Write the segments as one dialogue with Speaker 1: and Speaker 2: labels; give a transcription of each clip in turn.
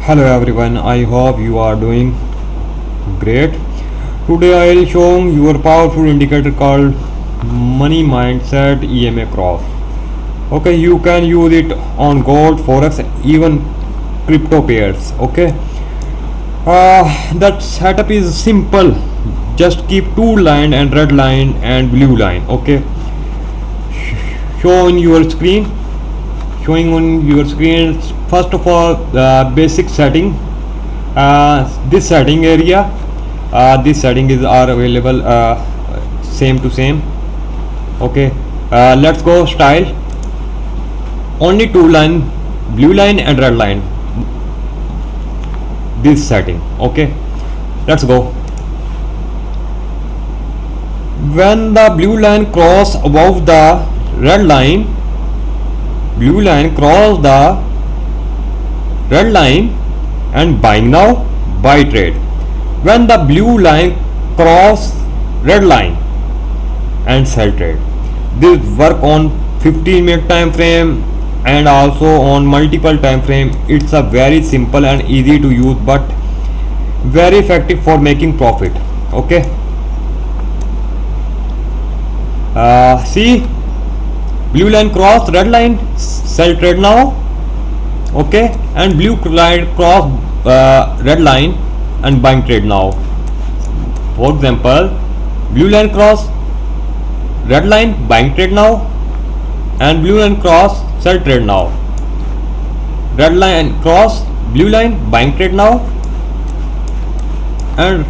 Speaker 1: Hello everyone, I hope you are doing great. Today I will show you a powerful indicator called Money Mindset EMA Cross. Okay, you can use it on gold, forex, even crypto pairs. Okay, that setup is simple. Just keep two line and red line and blue line. Okay, show on your screen. Showing on your screen. First of all, basic setting. This setting area. This setting is are available same to same. Okay, let's go style. Only two line, blue line and red line. This setting. Okay, let's go. When the blue line cross above the red line, blue line cross the red line and buying now, buy trade. When the blue line cross red line and sell trade. This work on 15-minute time frame and also on multiple time frame. It's a very simple and easy to use but very effective for making profit. Okay, see, blue line cross red line, sell trade now. Okay, and blue line cross red line and buying trade now. For example, blue line cross red line, buying trade now, and blue line cross sell trade now. Red line cross blue line, buying trade now, and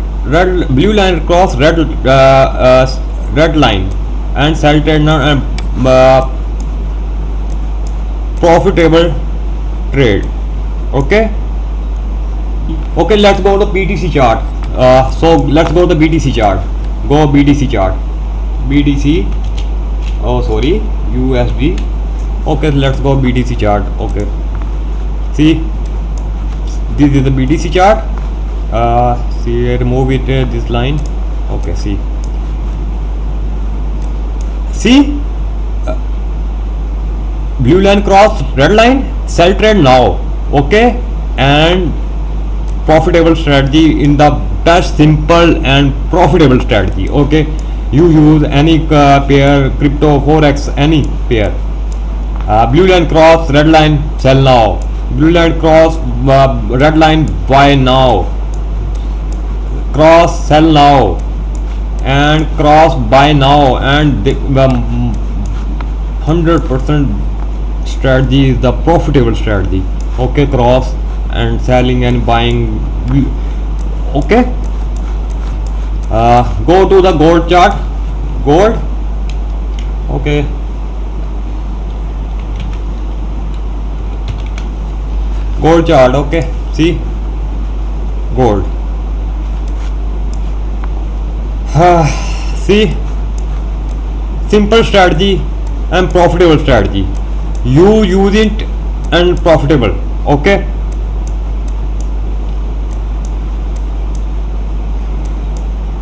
Speaker 1: blue line cross red line and sell trade now, and profitable trade. Okay, let's go to BTC chart. So let's go to BTC chart. Go BTC chart. BTC, oh sorry, USD. Okay, let's go BTC chart. Okay, see, this is the BTC chart. See, remove it, this line. Okay, see, blue line cross red line, sell trade now. Okay, and profitable strategy in the best simple and profitable strategy. Okay, you use any pair, crypto, forex, any pair. Blue line cross red line, sell now. Blue line cross red line, buy now. Cross sell now and cross buy now, and the 100% strategy is the profitable strategy. Okay, cross and selling and buying. Okay, go to the gold chart. Gold. Okay, gold chart. Okay, see, gold. See, simple strategy and profitable strategy. You use it and profitable. Okay,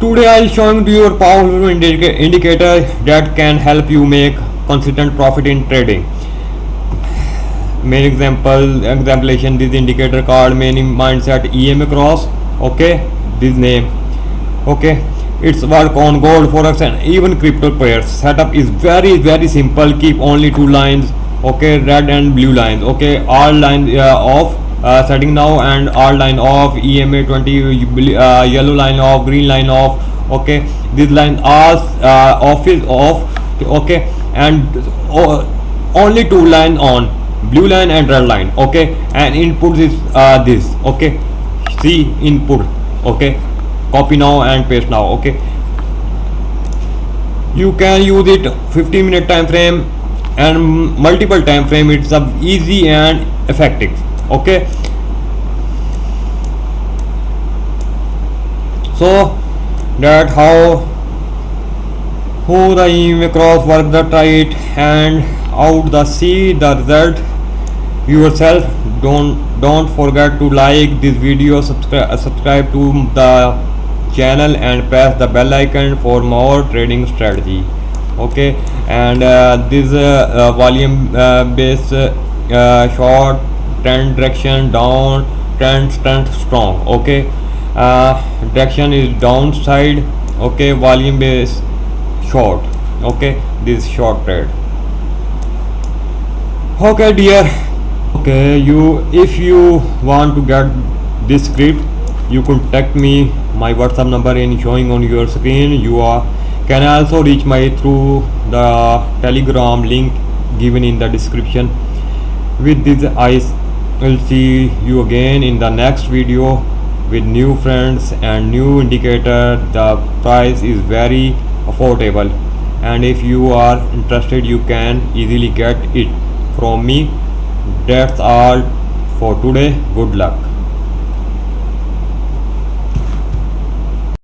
Speaker 1: today I'll show you a powerful indicator that can help you make consistent profit in trading. Main exampleation, this indicator called Money Mindset EMA Cross. Okay, this name. Okay, it's work on gold, forex, and even crypto pairs. Setup is very simple. Keep only two lines. Okay, red and blue lines. Okay, all line off, setting now, and all line off, EMA 20, yellow line off, green line off. Okay, this line all off is off. Okay, and only two line on, blue line and red line. Okay, and input is this. Okay, see input. Okay, copy now and paste now. Okay, you can use it 15-minute time frame and multiple time frame. It's easy and effective. Okay, so that how the EMA cross work, the try it and out the see the result yourself. Don't forget to like this video, subscribe to the channel and press the bell icon for more trading strategy. Okay, and this volume based short trend direction down 10 strong. Okay, direction is downside. Okay, volume is short. Okay, this short trade. Okay dear, okay, you if you want to get this script, you contact me. My WhatsApp number is showing on your screen. You can also reach my through the Telegram link given in the description. With this, I will see you again in the next video with new friends and new indicator. The price is very affordable, and if you are interested, you can easily get it from me. That's all for today. Good luck.